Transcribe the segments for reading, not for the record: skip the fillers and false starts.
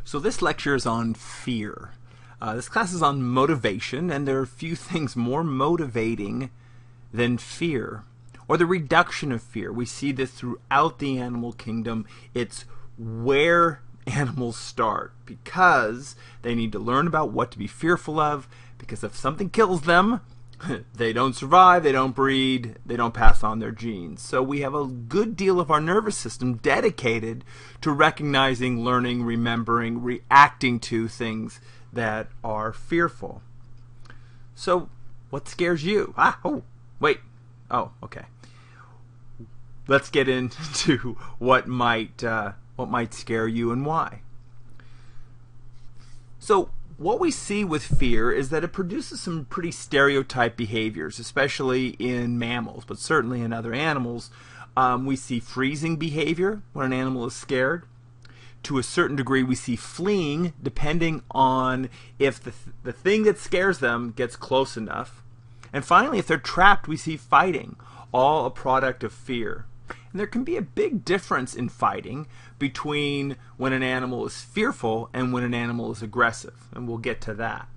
So this lecture is on fear. This class is on motivation, and there are few things more motivating than fear, or the reduction of fear. We see this throughout the animal kingdom. It's where animals start, because they need to learn about what to be fearful of, because if something kills them, they don't survive, they don't breed, they don't pass on their genes. So we have a good deal of our nervous system dedicated to recognizing, learning, remembering, reacting to things that are fearful. So what scares you? Okay. Let's get into what might scare you and why. So what we see with fear is that it produces some pretty stereotyped behaviors, especially in mammals, but certainly in other animals. We see freezing behavior when an animal is scared. To a certain degree, we see fleeing, depending on if the thing that scares them gets close enough. And finally, if they're trapped, we see fighting, all a product of fear. And there can be a big difference in fighting between when an animal is fearful and when an animal is aggressive, and we'll get to that.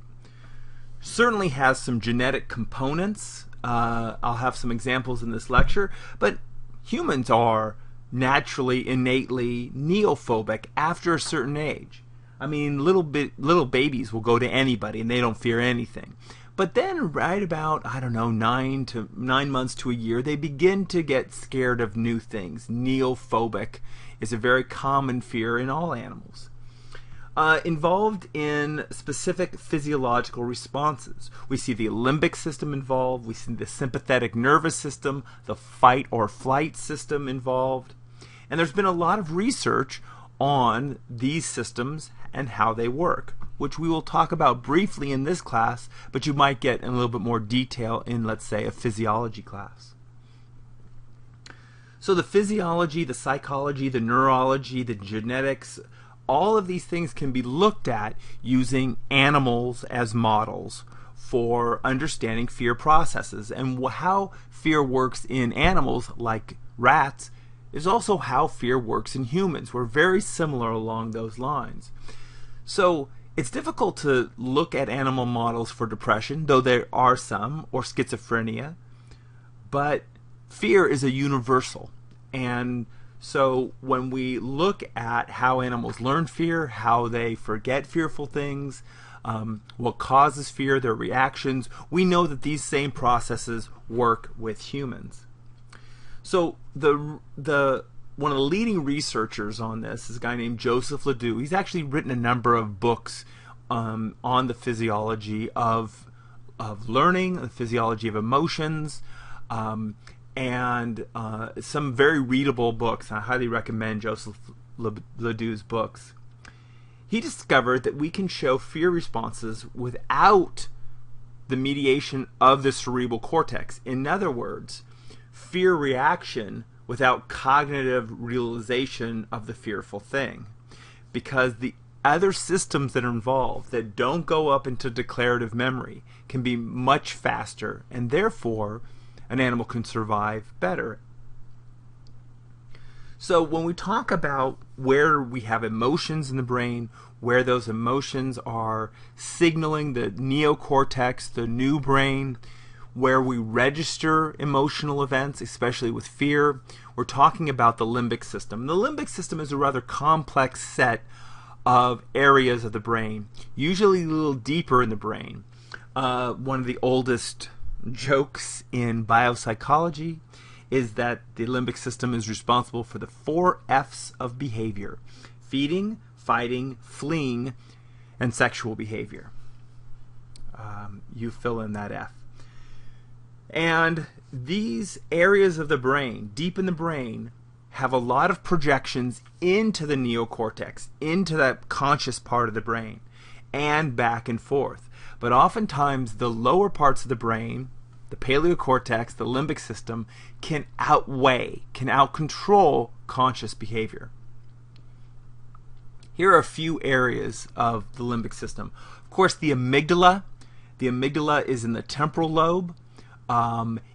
Certainly has some genetic components. I'll have some examples in this lecture, but humans are naturally, innately neophobic after a certain age. I mean, little babies will go to anybody and they don't fear anything. But then right about, 9 months to a year, they begin to get scared of new things. Neophobic is a very common fear in all animals. Involved in specific physiological responses. We see the limbic system involved, we see the sympathetic nervous system, the fight or flight system involved. And there's been a lot of research on these systems and how they work, which we will talk about briefly in this class, but you might get in a little bit more detail in, let's say, a physiology class. So the physiology, the psychology, the neurology, the genetics, all of these things can be looked at using animals as models for understanding fear processes. And how fear works in animals like rats is also how fear works in humans. We're very similar along those lines. So it's difficult to look at animal models for depression, though there are some, or schizophrenia, but fear is a universal. And so when we look at how animals learn fear, how they forget fearful things, what causes fear, their reactions, we know that these same processes work with humans. So one of the leading researchers on this is a guy named Joseph Ledoux. He's actually written a number of books on the physiology of learning, the physiology of emotions, and some very readable books. I highly recommend Joseph Ledoux's books. He discovered that we can show fear responses without the mediation of the cerebral cortex. In other words, fear reaction without cognitive realization of the fearful thing, because the other systems that are involved that don't go up into declarative memory can be much faster, and therefore an animal can survive better. So when we talk about where we have emotions in the brain, where those emotions are signaling the neocortex, the new brain, where we register emotional events, especially with fear, we're talking about the limbic system. The limbic system is a rather complex set of areas of the brain, usually a little deeper in the brain. One of the oldest jokes in biopsychology is that the limbic system is responsible for the 4 F's of behavior: feeding, fighting, fleeing, and sexual behavior. You fill in that F. And these areas of the brain, deep in the brain, have a lot of projections into the neocortex, into that conscious part of the brain, and back and forth. But oftentimes the lower parts of the brain, the paleocortex, the limbic system, can out-control conscious behavior. Here are a few areas of the limbic system. Of course, the amygdala. The amygdala is in the temporal lobe.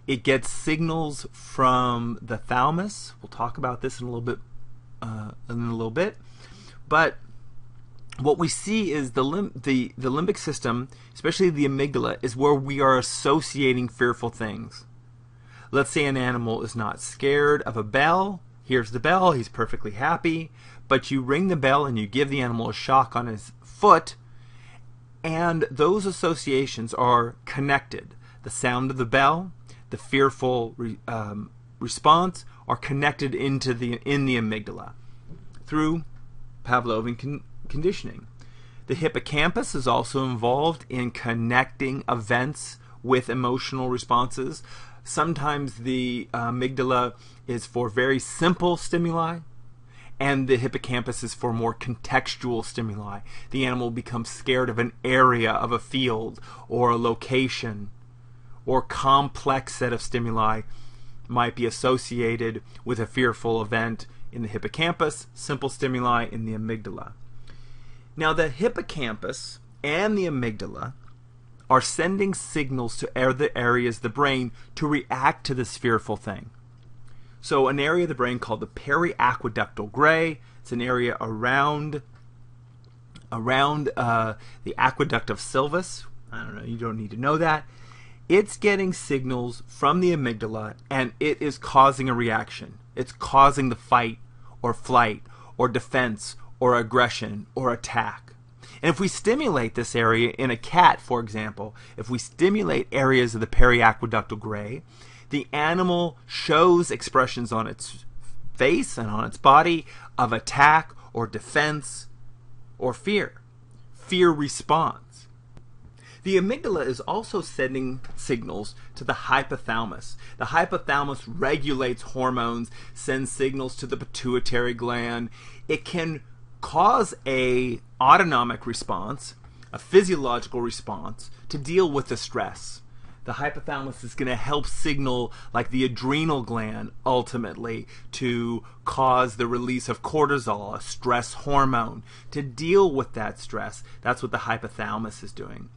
It gets signals from the thalamus. We'll talk about this in a little bit. But what we see is the limbic system, especially the amygdala, is where we are associating fearful things. Let's say an animal is not scared of a bell. Here's the bell, he's perfectly happy, but you ring the bell and you give the animal a shock on his foot, and those associations are connected. The sound of the bell, the fearful response are connected in the amygdala through Pavlovian conditioning. The hippocampus is also involved in connecting events with emotional responses. Sometimes the amygdala is for very simple stimuli, and the hippocampus is for more contextual stimuli. The animal becomes scared of an area of a field or a location, or complex set of stimuli might be associated with a fearful event in the hippocampus, simple stimuli in the amygdala. Now, the hippocampus and the amygdala are sending signals to other areas of the brain to react to this fearful thing. So an area of the brain called the periaqueductal gray, it's an area around the aqueduct of Sylvis. I don't know, you don't need to know that. It's getting signals from the amygdala, and it is causing a reaction. It's causing the fight or flight or defense or aggression or attack. And if we stimulate this area in a cat, for example, if we stimulate areas of the periaqueductal gray, the animal shows expressions on its face and on its body of attack or defense or fear. Fear response. The amygdala is also sending signals to the hypothalamus. The hypothalamus regulates hormones, sends signals to the pituitary gland. It can cause an autonomic response, a physiological response, to deal with the stress. The hypothalamus is going to help signal, like the adrenal gland, ultimately, to cause the release of cortisol, a stress hormone, to deal with that stress. That's what the hypothalamus is doing.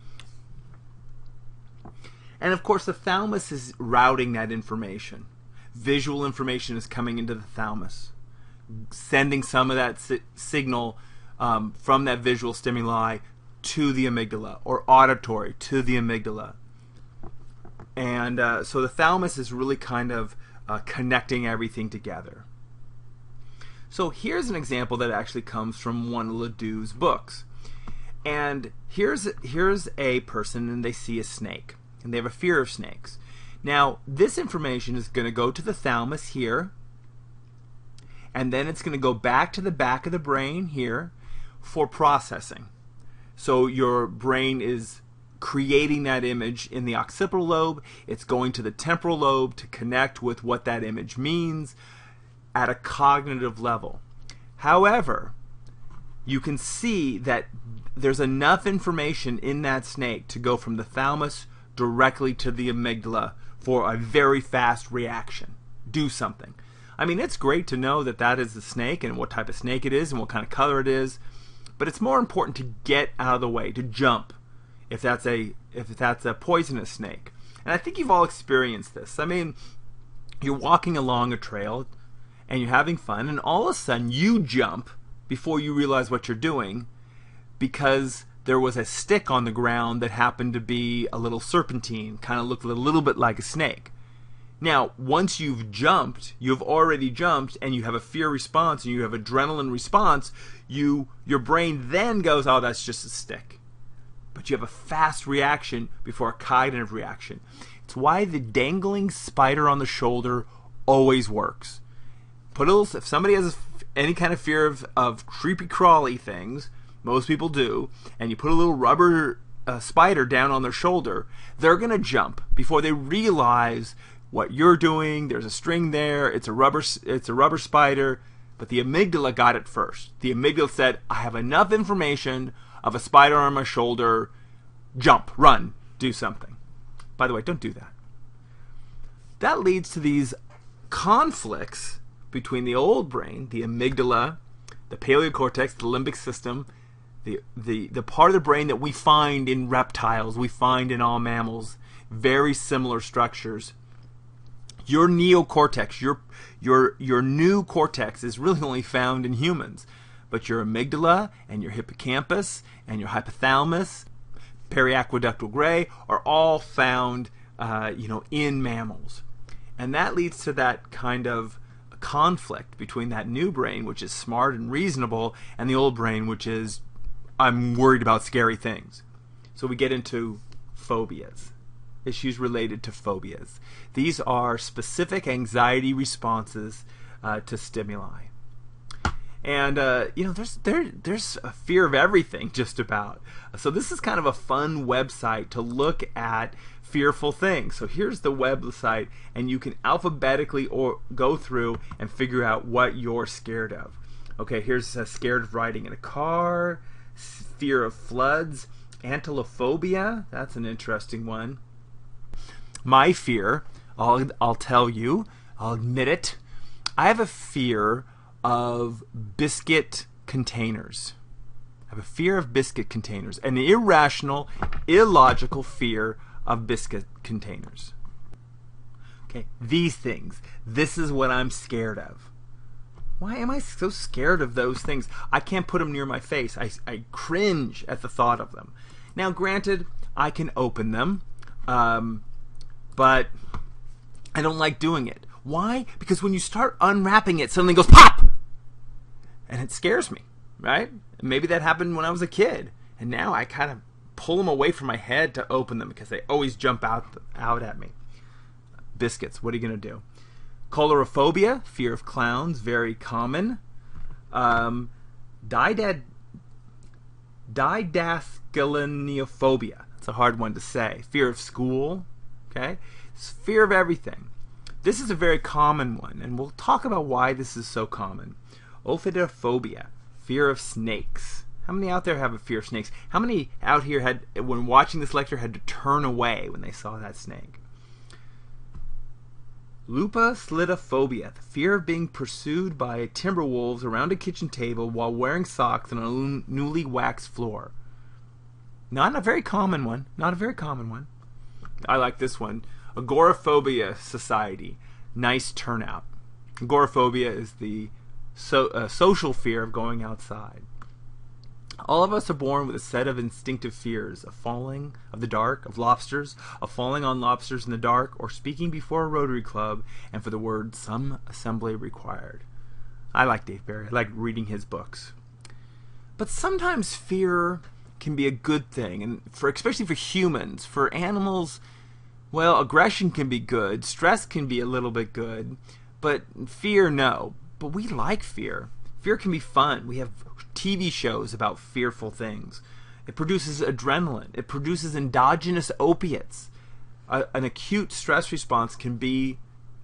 And of course, the thalamus is routing that information. Visual information is coming into the thalamus, sending some of that signal from that visual stimuli to the amygdala, or auditory to the amygdala. And so the thalamus is really kind of connecting everything together. So here's an example that actually comes from one of Ledoux's books. And here's a person, and they see a snake, and they have a fear of snakes. Now, this information is going to go to the thalamus here, and then it's going to go back to the back of the brain here for processing. So your brain is creating that image in the occipital lobe. It's going to the temporal lobe to connect with what that image means at a cognitive level. However, you can see that there's enough information in that snake to go from the thalamus directly to the amygdala for a very fast reaction. Do something. I mean, it's great to know that that is the snake and what type of snake it is and what kind of color it is, but it's more important to get out of the way, to jump, if that's a poisonous snake. And I think you've all experienced this. I mean, you're walking along a trail and you're having fun, and all of a sudden you jump before you realize what you're doing because there was a stick on the ground that happened to be a little serpentine, kind of looked a little bit like a snake. Now, once you've already jumped, and you have a fear response and you have adrenaline response, your brain then goes, oh, that's just a stick. But you have a fast reaction before a cognitive reaction. It's why the dangling spider on the shoulder always works. If somebody has any kind of fear of creepy crawly things, most people do, and you put a little rubber spider down on their shoulder, they're going to jump before they realize what you're doing. There's a string there. It's a rubber spider. But the amygdala got it first. The amygdala said, I have enough information of a spider on my shoulder. Jump, run, do something. By the way, don't do that. That leads to these conflicts between the old brain, the amygdala, the paleocortex, the limbic system, the part of the brain that we find in reptiles, we find in all mammals, very similar structures. Your neocortex, your new cortex is really only found in humans. but your amygdala and your hippocampus and your hypothalamus, periaqueductal gray, are all found in mammals. And that leads to that kind of conflict between that new brain, which is smart and reasonable, and the old brain, which is, I'm worried about scary things. So we get into phobias, issues related to phobias. These are specific anxiety responses to stimuli. And there's a fear of everything, just about. So this is kind of a fun website to look at fearful things. So here's the website, and you can alphabetically go through and figure out what you're scared of. Okay, here's scared of riding in a car, fear of floods, antilophobia. That's an interesting one. My fear, I'll tell you, I'll admit it, I have a fear of biscuit containers. I have a fear of biscuit containers, an irrational, illogical fear of biscuit containers. Okay, these things. This is what I'm scared of. Why am I so scared of those things? I can't put them near my face. I cringe at the thought of them. Now, granted, I can open them, but I don't like doing it. Why? Because when you start unwrapping it, suddenly it goes pop! And it scares me, right? Maybe that happened when I was a kid. And now I kind of pull them away from my head to open them because they always jump out at me. Biscuits, what are you going to do? Coulrophobia, fear of clowns, very common. Didascaleneophobia, that's a hard one to say. Fear of school, okay? It's fear of everything. This is a very common one, and we'll talk about why this is so common. Ophidophobia, fear of snakes. How many out there have a fear of snakes? How many out here had, when watching this lecture, had to turn away when they saw that snake? Lupuslidophobia, the fear of being pursued by timber wolves around a kitchen table while wearing socks on a newly waxed floor. Not a very common one. Not a very common one. I like this one. Agoraphobia Society. Nice turnout. Agoraphobia is the social fear of going outside. All of us are born with a set of instinctive fears of falling, of the dark, of lobsters, of falling on lobsters in the dark, or speaking before a Rotary Club, and for the word some assembly required. I like Dave Barry. I like reading his books. But sometimes fear can be a good thing, and especially for humans. For animals, well, aggression can be good, stress can be a little bit good, but fear, no. But we like fear. Fear can be fun. We have TV shows about fearful things. It produces adrenaline. It produces endogenous opiates. An acute stress response can be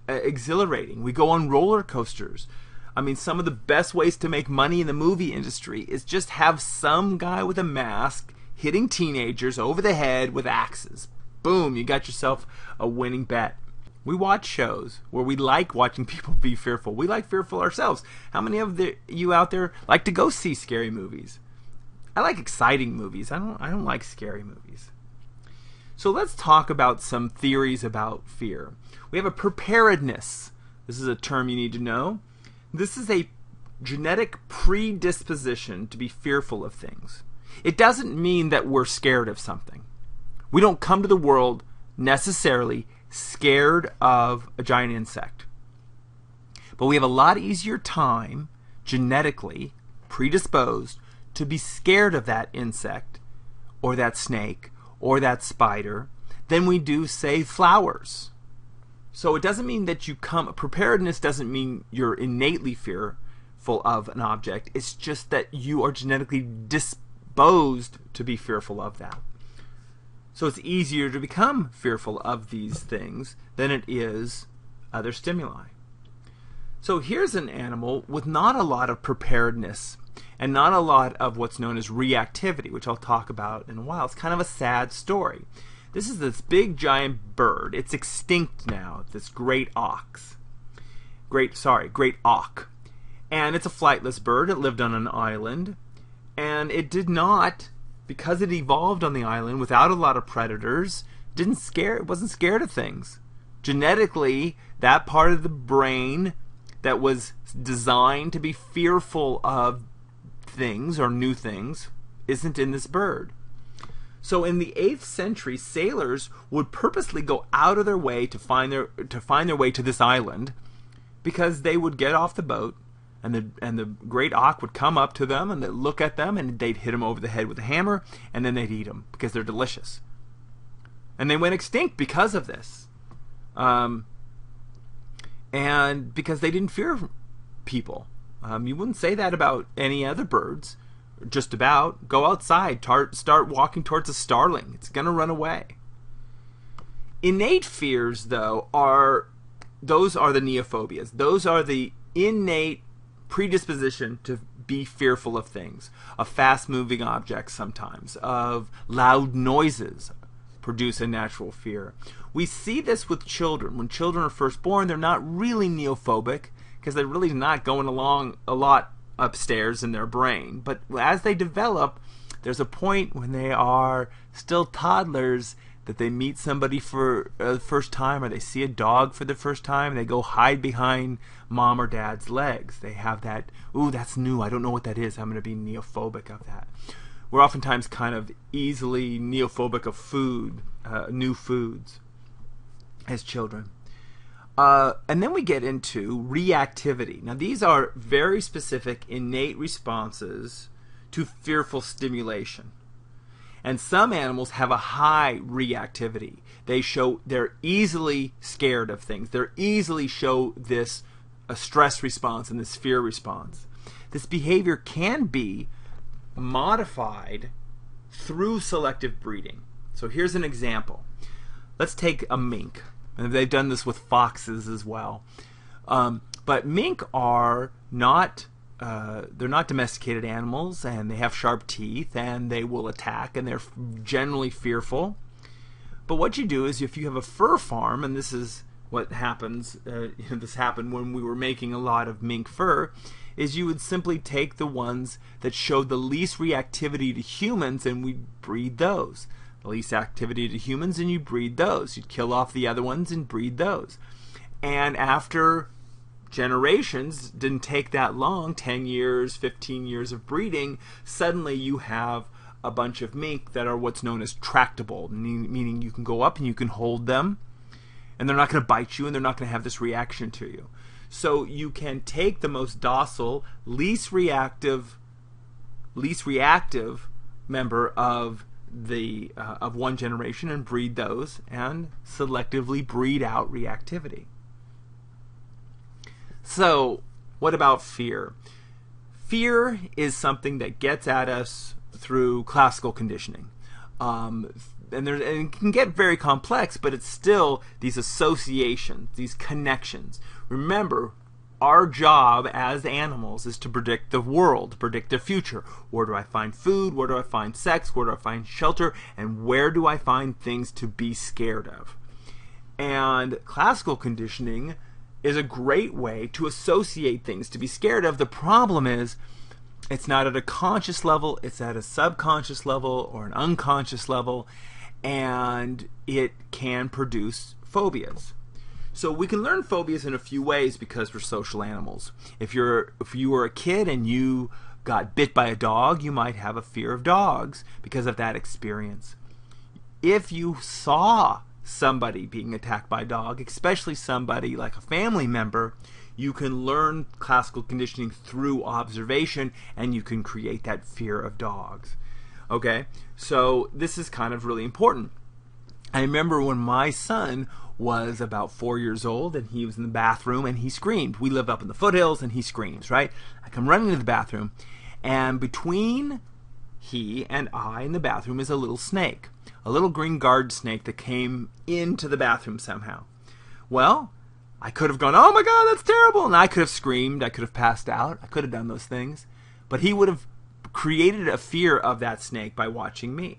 exhilarating. We go on roller coasters. I mean, some of the best ways to make money in the movie industry is just have some guy with a mask hitting teenagers over the head with axes. Boom, you got yourself a winning bet. We watch shows where we like watching people be fearful. We like fearful ourselves. How many of you out there like to go see scary movies? I like exciting movies. I don't like scary movies. So let's talk about some theories about fear. We have a preparedness. This is a term you need to know. This is a genetic predisposition to be fearful of things. It doesn't mean that we're scared of something. We don't come to the world necessarily scared of a giant insect. But we have a lot easier time, genetically predisposed, to be scared of that insect, or that snake, or that spider, than we do, say, flowers. So it doesn't mean that preparedness doesn't mean you're innately fearful of an object. It's just that you are genetically disposed to be fearful of that. So it's easier to become fearful of these things than it is other stimuli. So here's an animal with not a lot of preparedness and not a lot of what's known as reactivity, which I'll talk about in a while. It's kind of a sad story. This is this big giant bird. It's extinct now, this great auk. And it's a flightless bird. It lived on an island. And it did not, because it evolved on the island without a lot of predators, it wasn't scared of things. Genetically, that part of the brain that was designed to be fearful of things or new things isn't in this bird. So in the 8th century, sailors would purposely go out of their way to find their way to this island, because they would get off the boat, and the great auk would come up to them and they'd look at them and they'd hit them over the head with a hammer, and then they'd eat them because they're delicious. And they went extinct because of this, and because they didn't fear people. You wouldn't say that about any other birds. Just about. Go outside, start walking towards a starling. It's going to run away. Innate fears, though, are the neophobias. Those are the innate predisposition to be fearful of things, of fast-moving objects sometimes, of loud noises produce a natural fear. We see this with children. When children are first born, they're not really neophobic because they're really not going along a lot upstairs in their brain. But as they develop, there's a point when they are still toddlers that they meet somebody for the first time, or they see a dog for the first time, and they go hide behind mom or dad's legs. They have that, ooh, that's new, I don't know what that is, I'm going to be neophobic of that. We're oftentimes kind of easily neophobic of food, new foods, as children. And then we get into reactivity. Now, these are very specific innate responses to fearful stimulation. And some animals have a high reactivity. They're easily scared of things. They easily show this a stress response and this fear response. This behavior can be modified through selective breeding. So here's an example. Let's take a mink. And they've done this with foxes as well. But mink are not they're not domesticated animals, and they have sharp teeth, and they will attack, and they're generally fearful. But what you do is, if you have a fur farm, and this is what happens, this happened when we were making a lot of mink fur, is you would simply take the ones that showed the least reactivity to humans, and we'd breed those. The least activity to humans, and you breed those. You'd kill off the other ones and breed those. And after generations, didn't take that long, 10 years, 15 years of breeding, suddenly you have a bunch of mink that are what's known as tractable, meaning you can go up and you can hold them, and they're not going to bite you, and they're not going to have this reaction to you. So you can take the most docile, least reactive member of one generation and breed those, and selectively breed out reactivity. So, what about fear? Fear is something that gets at us through classical conditioning. And it can get very complex, but it's still these associations, these connections. Remember, our job as animals is to predict the world, to predict the future. Where do I find food? Where do I find sex? Where do I find shelter? And where do I find things to be scared of? And classical conditioning is a great way to associate things to be scared of. The problem is, it's not at a conscious level, it's at a subconscious level or an unconscious level, and it can produce phobias. So we can learn phobias in a few ways because we're social animals. If you were a kid and you got bit by a dog, you might have a fear of dogs because of that experience. If you saw somebody being attacked by a dog, especially somebody like a family member, you can learn classical conditioning through observation, and you can create that fear of dogs. Okay, so this is kind of really important. I remember when my son was about 4 years old, and he was in the bathroom and he screamed. We live up in the foothills, and he screams, right? I come running into the bathroom, and between he and I in the bathroom is a little snake. A little green guard snake that came into the bathroom somehow. Well, I could have gone, oh my God, that's terrible. And I could have screamed. I could have passed out. I could have done those things. But he would have created a fear of that snake by watching me.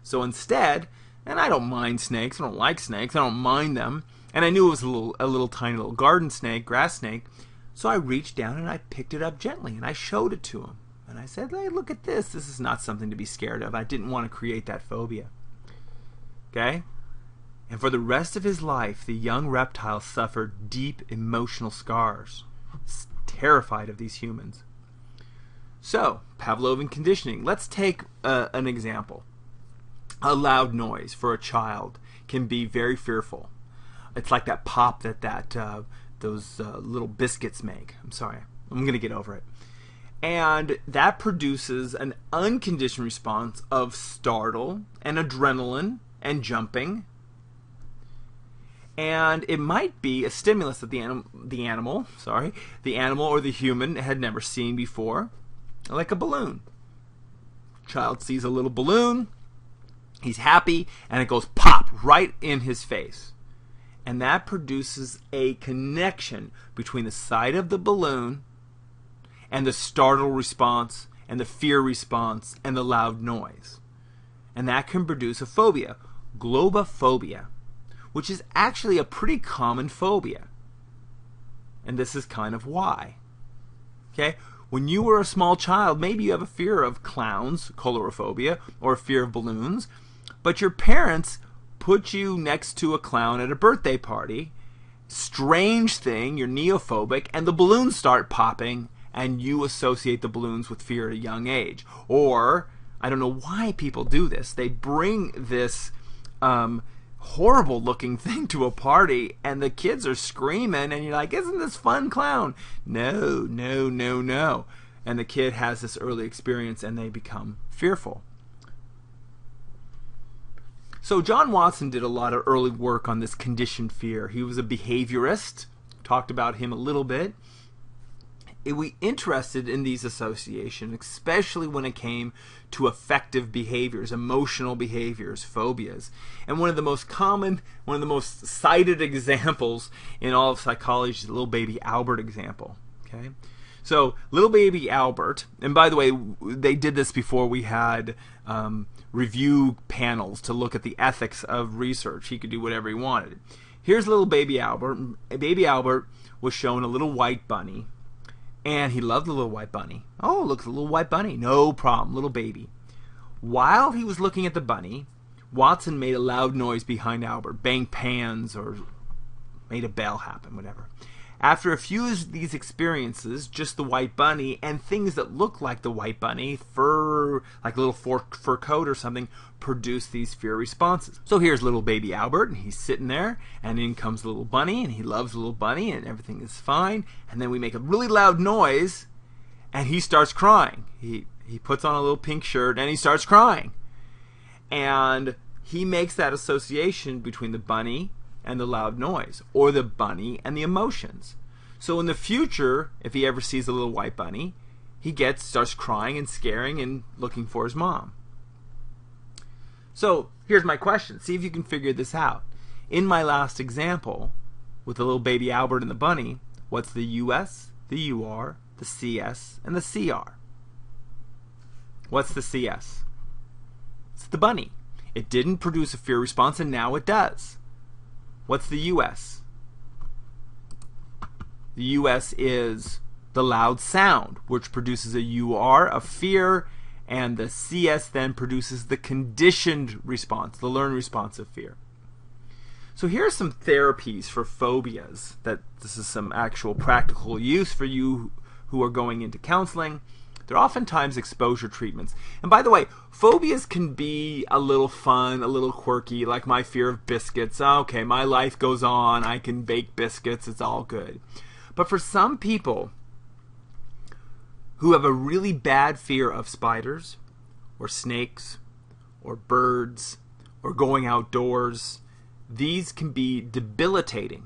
So instead, and I don't mind snakes. I don't like snakes. I don't mind them. And I knew it was a little tiny little garden snake, grass snake. So I reached down and I picked it up gently and I showed it to him. And I said, hey, look at this. This is not something to be scared of. I didn't want to create that phobia. Okay? And for the rest of his life, the young reptile suffered deep emotional scars, terrified of these humans. So, Pavlovian conditioning. Let's take an example. A loud noise for a child can be very fearful. It's like that pop that those little biscuits make. I'm sorry. I'm going to get over it. And that produces an unconditioned response of startle and adrenaline and jumping. And it might be a stimulus that the animal or the human had never seen before, like a balloon. Child sees a little balloon, he's happy, and it goes pop right in his face. And that produces a connection between the sight of the balloon and the startle response and the fear response and the loud noise. And that can produce a phobia, globophobia, which is actually a pretty common phobia. And this is kind of why. Okay? When you were a small child, maybe you have a fear of clowns, coulrophobia, or a fear of balloons, but your parents put you next to a clown at a birthday party. Strange thing, you're neophobic, and the balloons start popping, and you associate the balloons with fear at a young age. Or, I don't know why people do this, they bring this horrible looking thing to a party, and the kids are screaming, and you're like, isn't this fun, clown? No, no, no, no. And the kid has this early experience, and they become fearful. So John Watson did a lot of early work on this conditioned fear. He was a behaviorist, talked about him a little bit. We interested in these associations, especially when it came to affective behaviors, emotional behaviors, phobias. And one of the most common, one of the most cited examples in all of psychology is the little baby Albert example. Okay, so little baby Albert, and by the way, they did this before we had review panels to look at the ethics of research. He could do whatever he wanted. Here's little baby Albert. Baby Albert was shown a little white bunny. And he loved the little white bunny. Oh, look, the little white bunny. No problem, little baby. While he was looking at the bunny, Watson made a loud noise behind Albert, banged pans or made a bell happen, whatever. After a few of these experiences, just the white bunny and things that look like the white bunny, fur, like a little fur coat or something, produce these fear responses. So here's little baby Albert, and he's sitting there, and in comes the little bunny, and he loves the little bunny, and everything is fine. And then we make a really loud noise, and he starts crying. He puts on a little pink shirt, and he starts crying. And he makes that association between the bunny and the loud noise, or the bunny and the emotions. So in the future, if he ever sees a little white bunny, he starts crying and scaring and looking for his mom. So here's my question. See if you can figure this out. In my last example, with the little baby Albert and the bunny, what's the US, the UR, the CS, and the CR? What's the CS? It's the bunny. It didn't produce a fear response, and now it does. What's the US? The US is the loud sound, which produces a UR of fear, and the CS then produces the conditioned response, the learned response of fear. So here are some therapies for phobias. This is some actual practical use for you who are going into counseling. They're oftentimes exposure treatments. And by the way, phobias can be a little fun, a little quirky, like my fear of biscuits. Okay, my life goes on, I can bake biscuits, it's all good. But for some people who have a really bad fear of spiders, or snakes, or birds, or going outdoors, these can be debilitating.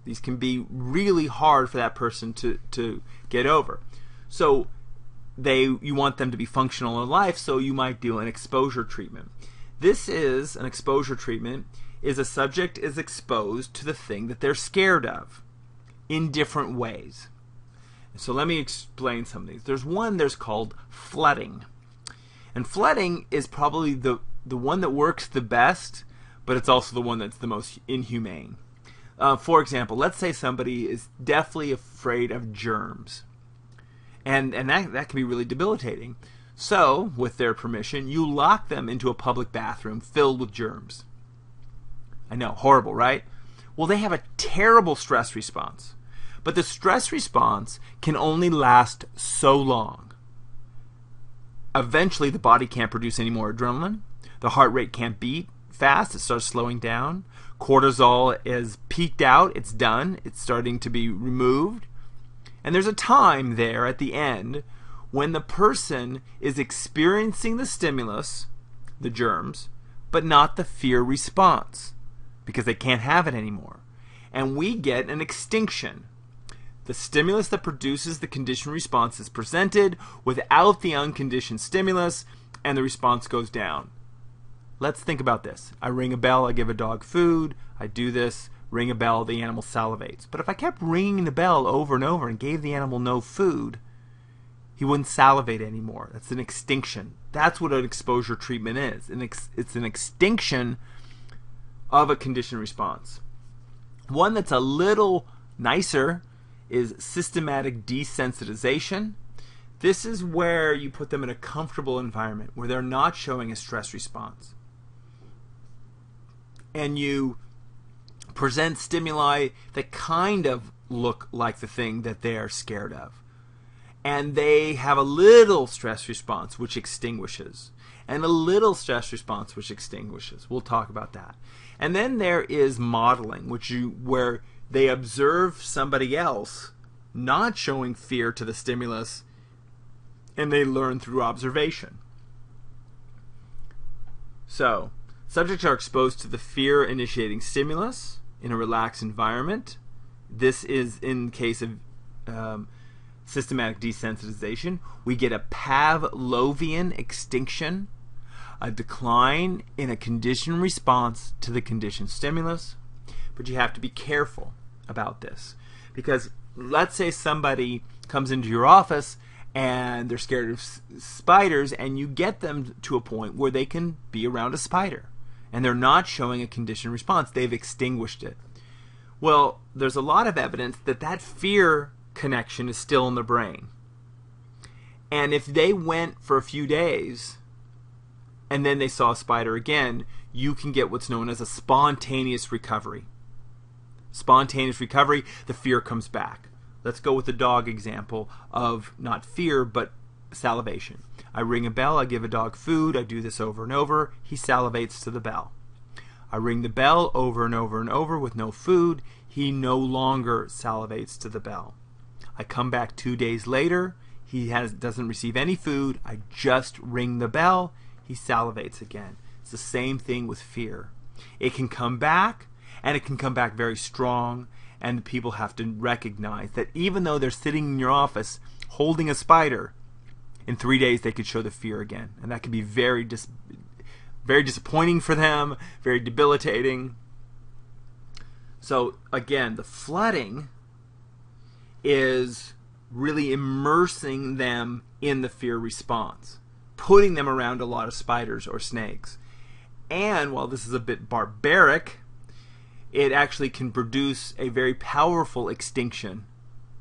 These can be really hard for that person to get over. So you want them to be functional in life, so you might do an exposure treatment. This is an exposure treatment, is a subject is exposed to the thing that they're scared of in different ways. So let me explain some of these. There's called flooding. And flooding is probably the one that works the best, but it's also the one that's the most inhumane. For example, let's say somebody is deathly afraid of germs. And that can be really debilitating. So, with their permission, you lock them into a public bathroom filled with germs. I know, horrible, right? Well, they have a terrible stress response. But the stress response can only last so long. eventually the body can't produce any more adrenaline. The heart rate can't beat fast. It starts slowing down. Cortisol is peaked out. It's done. It's starting to be removed. And there's a time there at the end when the person is experiencing the stimulus, the germs, but not the fear response because they can't have it anymore. And we get an extinction. The stimulus that produces the conditioned response is presented without the unconditioned stimulus, and the response goes down. Let's think about this. I ring a bell, I give a dog food, I do this, ring a bell, the animal salivates. But if I kept ringing the bell over and over and gave the animal no food, he wouldn't salivate anymore. That's an extinction. That's what an exposure treatment is. It's an extinction of a conditioned response. One that's a little nicer is systematic desensitization. This is where you put them in a comfortable environment where they're not showing a stress response. And you present stimuli that kind of look like the thing that they're scared of. And they have a little stress response which extinguishes. And a little stress response which extinguishes. We'll talk about that. And then there is modeling, where they observe somebody else not showing fear to the stimulus, and they learn through observation. So, subjects are exposed to the fear-initiating stimulus in a relaxed environment. This is in case of systematic desensitization. We get a Pavlovian extinction, a decline in a conditioned response to the conditioned stimulus. But you have to be careful about this, because let's say somebody comes into your office and they're scared of spiders, and you get them to a point where they can be around a spider and they're not showing a conditioned response. They've extinguished it. Well, there's a lot of evidence that that fear connection is still in the brain. And if they went for a few days and then they saw a spider again, you can get what's known as a spontaneous recovery. Spontaneous recovery, the fear comes back. Let's go with the dog example of not fear, but salivation. I ring a bell, I give a dog food, I do this over and over, he salivates to the bell. I ring the bell over and over and over with no food, he no longer salivates to the bell. I come back 2 days later, he doesn't receive any food, I just ring the bell, he salivates again. It's the same thing with fear. It can come back, and it can come back very strong, and people have to recognize that even though they're sitting in your office holding a spider, in 3 days they could show the fear again. And that could be very disappointing for them, very debilitating. So again, the flooding is really immersing them in the fear response, putting them around a lot of spiders or snakes. And while this is a bit barbaric, it actually can produce a very powerful extinction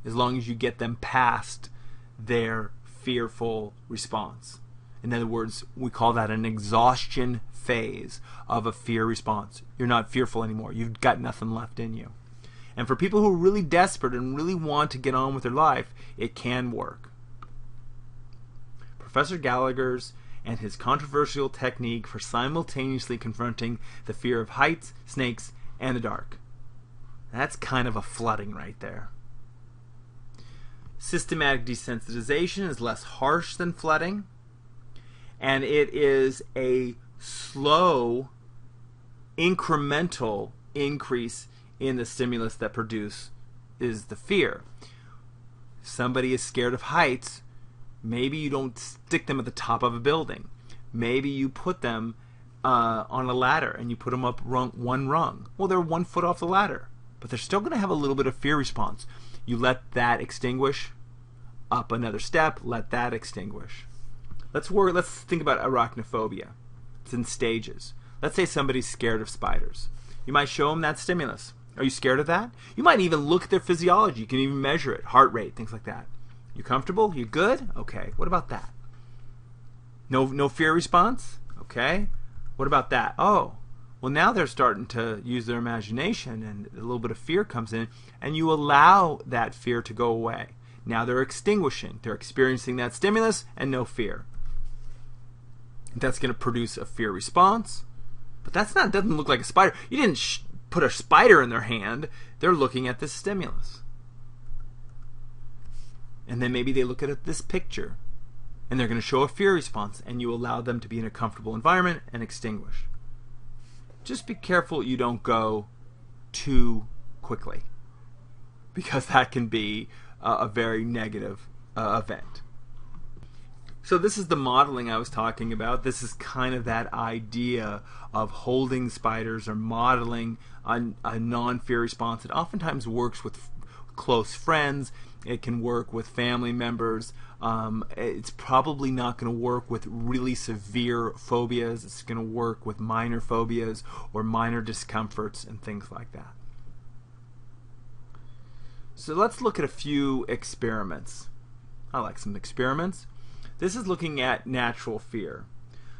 as long as you get them past their fearful response. In other words, we call that an exhaustion phase of a fear response. You're not fearful anymore. You've got nothing left in you. And for people who are really desperate and really want to get on with their life, it can work. Professor Gallagher's and his controversial technique for simultaneously confronting the fear of heights, snakes, and the dark. That's kind of a flooding right there. Systematic desensitization is less harsh than flooding, and it is a slow, incremental increase in the stimulus that produces the fear. If somebody is scared of heights, maybe you don't stick them at the top of a building. Maybe you put them on a ladder and you put them up one rung. Well, they're 1 foot off the ladder, but they're still going to have a little bit of fear response. You let that extinguish, up another step, let that extinguish. Let's think about arachnophobia. It's in stages. Let's say somebody's scared of spiders. You might show them that stimulus. Are you scared of that? You might even look at their physiology. You can even measure it, heart rate, things like that. You comfortable? You good? Okay. What about that? No fear response? Okay. What about that? Oh, well, now they're starting to use their imagination, and a little bit of fear comes in, and you allow that fear to go away. Now they're extinguishing. They're experiencing that stimulus and no fear. That's going to produce a fear response. But doesn't look like a spider. You didn't put a spider in their hand. They're looking at this stimulus. And then maybe they look at this picture, and they're going to show a fear response, and you allow them to be in a comfortable environment and extinguish. Just be careful you don't go too quickly, because that can be a very negative event. So this is the modeling I was talking about. This is kind of that idea of holding spiders or modeling a non-fear response. It oftentimes works with close friends. It can work with family members. It's probably not going to work with really severe phobias. It's going to work with minor phobias or minor discomforts and things like that. So let's look at a few experiments. I like some experiments. This is looking at natural fear.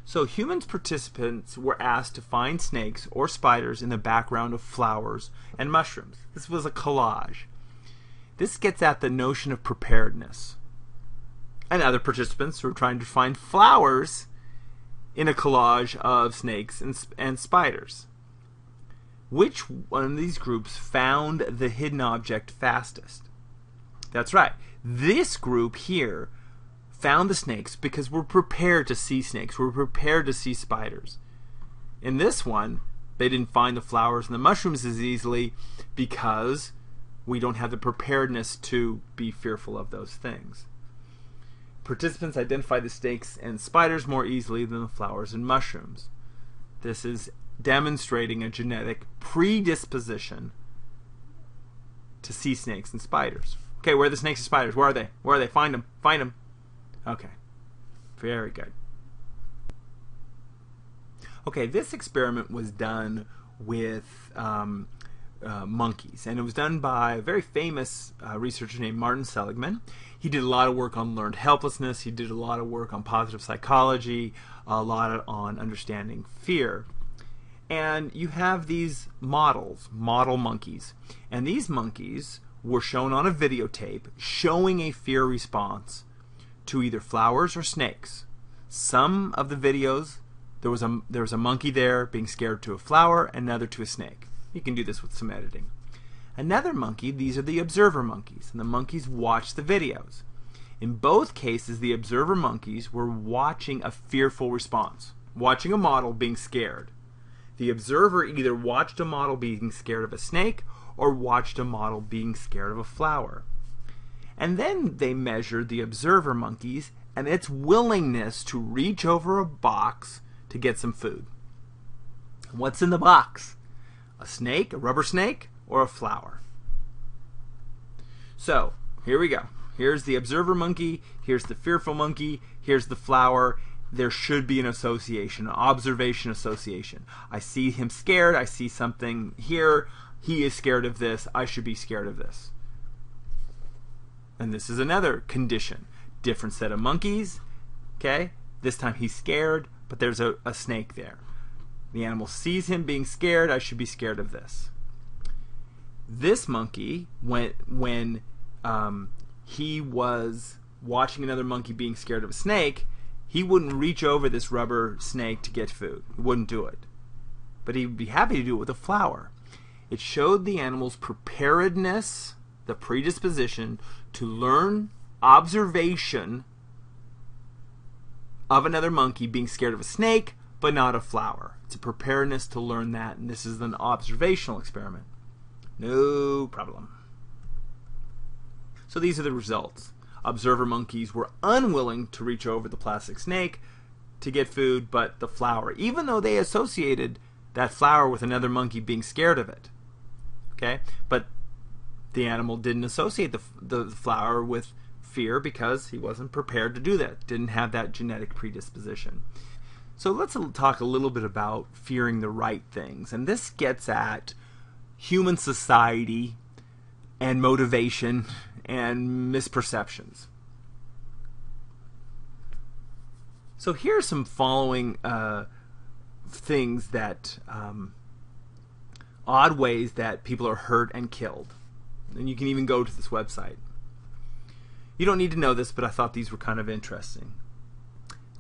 So humans participants were asked to find snakes or spiders in the background of flowers and mushrooms. This was a collage. This gets at the notion of preparedness. And other participants were trying to find flowers in a collage of snakes and spiders. Which one of these groups found the hidden object fastest? That's right. This group here found the snakes because we're prepared to see snakes. We're prepared to see spiders. In this one, they didn't find the flowers and the mushrooms as easily because we don't have the preparedness to be fearful of those things. Participants identify the snakes and spiders more easily than the flowers and mushrooms. This is demonstrating a genetic predisposition to see snakes and spiders. Okay, where are the snakes and spiders? Where are they? Where are they? Find them. Find them. Okay, very good. Okay, this experiment was done with monkeys, and it was done by a very famous researcher named Martin Seligman. He did a lot of work on learned helplessness. He did a lot of work on positive psychology, a lot on understanding fear. And you have these model monkeys, and these monkeys were shown on a videotape showing a fear response to either flowers or snakes. Some of the videos, there was a monkey there being scared to a flower, another to a snake. You can do this with some editing. Another monkey, these are the observer monkeys, and the monkeys watch the videos. In both cases, the observer monkeys were watching a fearful response, watching a model being scared. The observer either watched a model being scared of a snake or watched a model being scared of a flower. And then they measured the observer monkeys and its willingness to reach over a box to get some food. What's in the box? A snake, a rubber snake, or a flower? So, here we go. Here's the observer monkey, here's the fearful monkey, here's the flower. There should be an association, an observation association. I see him scared, I see something here, he is scared of this, I should be scared of this. And this is another condition. Different set of monkeys, okay? This time he's scared, but there's a snake there. The animal sees him being scared, I should be scared of this. This monkey, when he was watching another monkey being scared of a snake, he wouldn't reach over this rubber snake to get food. He wouldn't do it. But he'd be happy to do it with a flower. It showed the animal's preparedness, the predisposition to learn observation of another monkey being scared of a snake, but not a flower. It's a preparedness to learn that, and this is an observational experiment. No problem. So these are the results. Observer monkeys were unwilling to reach over the plastic snake to get food, but the flower, even though they associated that flower with another monkey being scared of it. Okay? But the animal didn't associate the flower with fear because he wasn't prepared to do that, didn't have that genetic predisposition. So let's talk a little bit about fearing the right things. And this gets at human society and motivation and misperceptions. So here are some following things that odd ways that people are hurt and killed. And you can even go to this website. You don't need to know this, but I thought these were kind of interesting.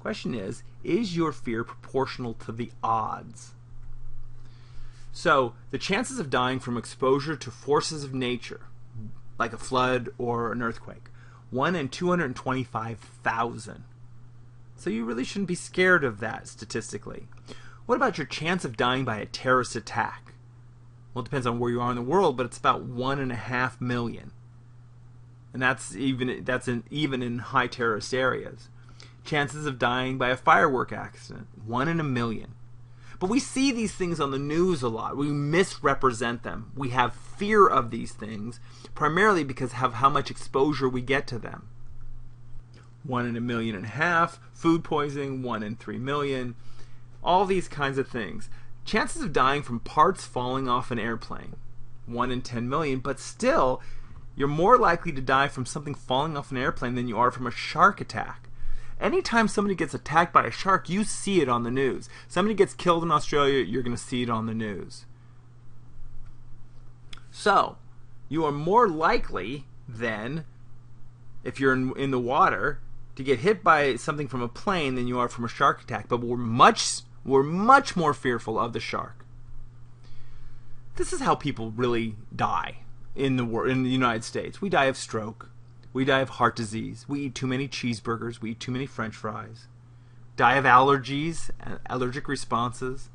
Question is your fear proportional to the odds? So the chances of dying from exposure to forces of nature, like a flood or an earthquake, 1 in 225,000. So you really shouldn't be scared of that statistically. What about your chance of dying by a terrorist attack? Well, it depends on where you are in the world, but it's about 1.5 million. And that's even in high terrorist areas. Chances of dying by a firework accident, 1 in a million. But we see these things on the news a lot. We misrepresent them. We have fear of these things, primarily because of how much exposure we get to them. 1 in 1.5 million, food poisoning, 1 in 3 million, all these kinds of things. Chances of dying from parts falling off an airplane, 1 in 10 million, but still, you're more likely to die from something falling off an airplane than you are from a shark attack. Anytime somebody gets attacked by a shark, you see it on the news. Somebody gets killed in Australia, you're going to see it on the news. So, you are more likely then, if you're in the water, to get hit by something from a plane than you are from a shark attack. But we're much more fearful of the shark. This is how people really die in the United States. We die of stroke. We die of heart disease. We eat too many cheeseburgers. We eat too many French fries. Die of allergies, allergic responses.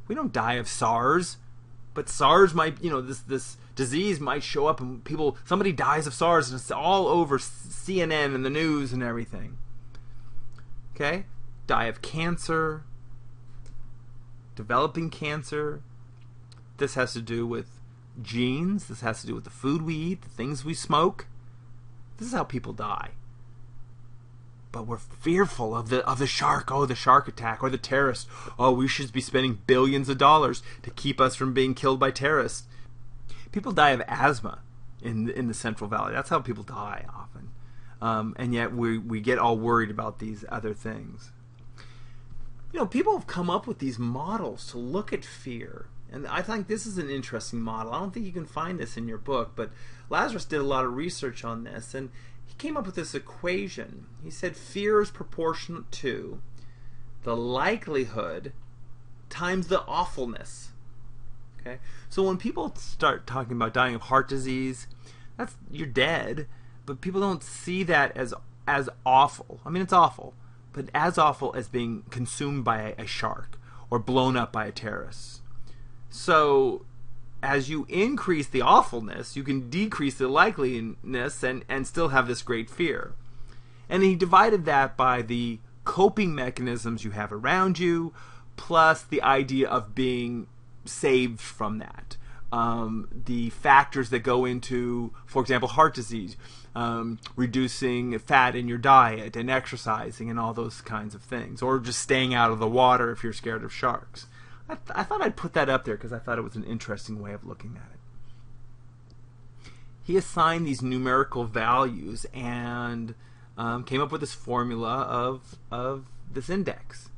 We don't die of SARS, but SARS might, this disease might show up and somebody dies of SARS and it's all over CNN and the news and everything. Okay? Die of cancer, developing cancer. This has to do with genes. This has to do with the food we eat, the things we smoke. This is how people die. But we're fearful of the shark. Oh, the shark attack, or the terrorist. Oh, we should be spending billions of dollars to keep us from being killed by terrorists. People die of asthma in the Central Valley. That's how people die often. And yet we get all worried about these other things. People have come up with these models to look at fear. And I think this is an interesting model. I don't think you can find this in your book, but Lazarus did a lot of research on this, and he came up with this equation. He said fear is proportionate to the likelihood times the awfulness. Okay? So when people start talking about dying of heart disease, you're dead, but people don't see that as awful. I mean, it's awful, but as awful as being consumed by a shark or blown up by a terrorist. So as you increase the awfulness, you can decrease the likeliness and still have this great fear. And he divided that by the coping mechanisms you have around you, plus the idea of being saved from that. The factors that go into, for example, heart disease, reducing fat in your diet and exercising and all those kinds of things, or just staying out of the water if you're scared of sharks. I thought I'd put that up there because I thought it was an interesting way of looking at it. He assigned these numerical values and came up with this formula of this index.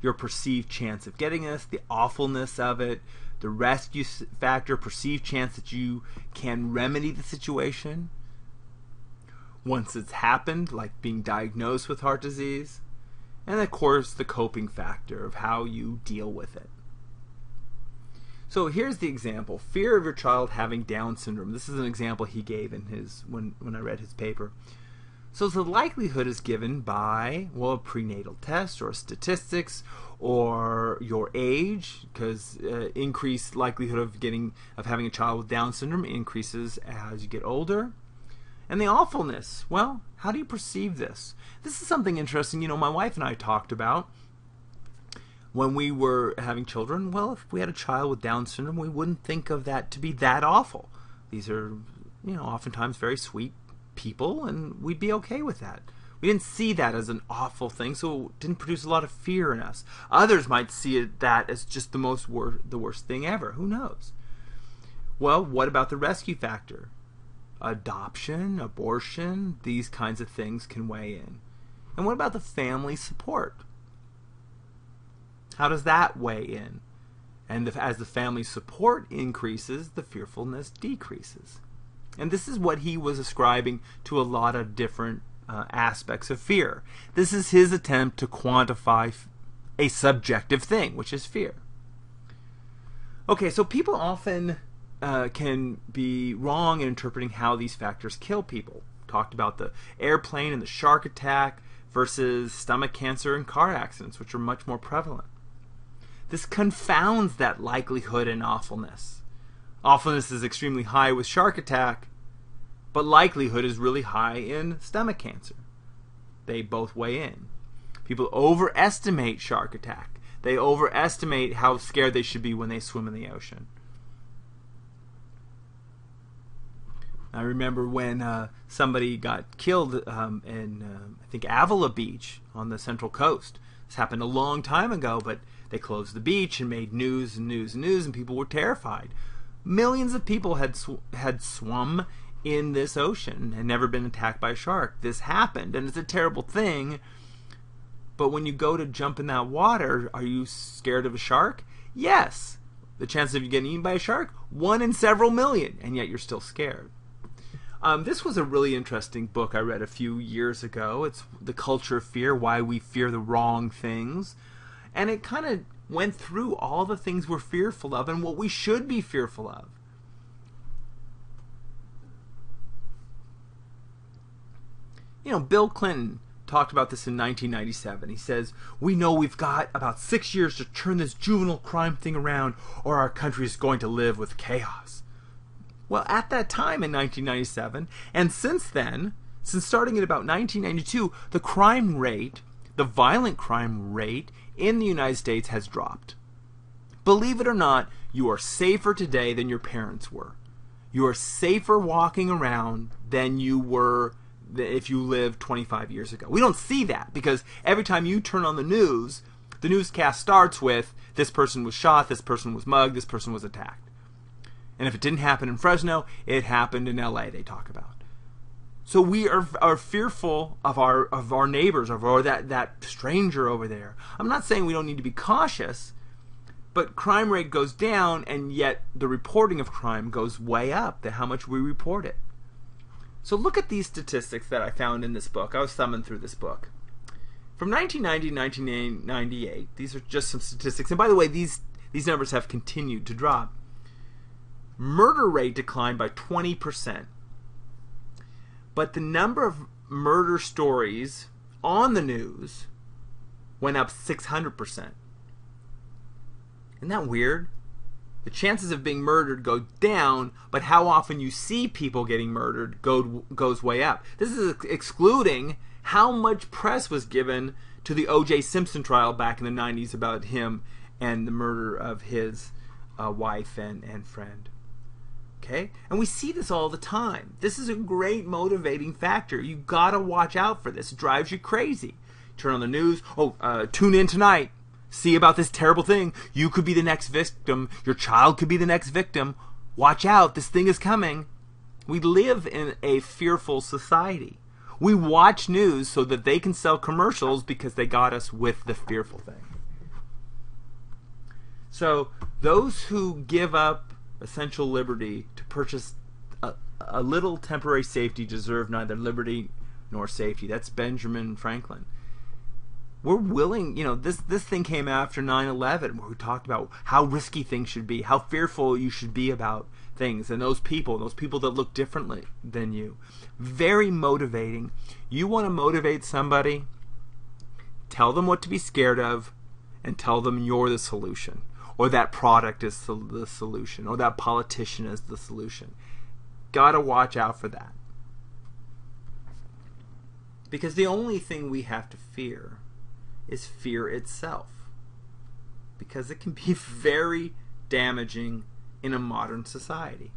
Your perceived chance of getting this, the awfulness of it, the rescue factor, perceived chance that you can remedy the situation once it's happened, like being diagnosed with heart disease, and of course the coping factor of how you deal with it. So here's the example. Fear of your child having Down syndrome. This is an example he gave in his when I read his paper. So the likelihood is given by, well, a prenatal test or statistics or your age, because increased likelihood of having a child with Down syndrome increases as you get older. And the awfulness. Well, how do you perceive this? This is something interesting. My wife and I talked about when we were having children. Well, if we had a child with Down syndrome, we wouldn't think of that to be that awful. These are, oftentimes very sweet people, and we'd be okay with that. We didn't see that as an awful thing, so it didn't produce a lot of fear in us. Others might see that as just the worst thing ever. Who knows? Well, what about the rescue factor? Adoption, abortion, these kinds of things can weigh in. And what about the family support? How does that weigh in? And as the family support increases, the fearfulness decreases. And this is what he was ascribing to a lot of different aspects of fear. This is his attempt to quantify a subjective thing, which is fear. Okay, so people often can be wrong in interpreting how these factors kill people. Talked about the airplane and the shark attack versus stomach cancer and car accidents, which are much more prevalent. This confounds that likelihood and awfulness. Awfulness is extremely high with shark attack, but likelihood is really high in stomach cancer. They both weigh in. People overestimate shark attack. They overestimate how scared they should be when they swim in the ocean. I remember when somebody got killed in, I think, Avila Beach on the Central Coast. This happened a long time ago, but they closed the beach and made news and news and news, and people were terrified. Millions of people had swum in this ocean and never been attacked by a shark. This happened, and it's a terrible thing. But when you go to jump in that water, are you scared of a shark? Yes. The chances of you getting eaten by a shark? 1 in several million, and yet you're still scared. This was a really interesting book I read a few years ago. It's The Culture of Fear, Why We Fear the Wrong Things. And it kind of went through all the things we're fearful of and what we should be fearful of. You know, Bill Clinton talked about this in 1997. He says, "We know we've got about 6 years to turn this juvenile crime thing around, or our country is going to live with chaos." Well, at that time in 1997, and since then, since starting at about 1992, the crime rate, the violent crime rate in the United States has dropped. Believe it or not, you are safer today than your parents were. You are safer walking around than you were if you lived 25 years ago. We don't see that because every time you turn on the newscast starts with, this person was shot, this person was mugged, this person was attacked. And if it didn't happen in Fresno, it happened in LA, they talk about. So we are fearful of our neighbors, of that stranger over there. I'm not saying we don't need to be cautious, but crime rate goes down, and yet the reporting of crime goes way up, how much we report it. So look at these statistics that I found in this book. I was thumbing through this book. From 1990 to 1998, these are just some statistics. And by the way, these numbers have continued to drop. Murder rate declined by 20%. But the number of murder stories on the news went up 600%. Isn't that weird? The chances of being murdered go down, but how often you see people getting murdered goes way up. This is excluding how much press was given to the O.J. Simpson trial back in the 90s about him and the murder of his wife and friend. Okay? And we see this all the time. This is a great motivating factor. You gotta watch out for this. It drives you crazy. Turn on the news. Tune in tonight. See about this terrible thing. You could be the next victim. Your child could be the next victim. Watch out. This thing is coming. We live in a fearful society. We watch news so that they can sell commercials because they got us with the fearful thing. So those who give up essential liberty to purchase a little temporary safety deserve neither liberty nor safety. That's Benjamin Franklin. We're willing, this thing came after 9/11, where we talked about how risky things should be, how fearful you should be about things, and those people that look differently than you. Very motivating. You want to motivate somebody? Tell them what to be scared of, and tell them you're the solution. Or that product is the solution, or that politician is the solution. Gotta watch out for that. Because the only thing we have to fear is fear itself. Because it can be very damaging in a modern society.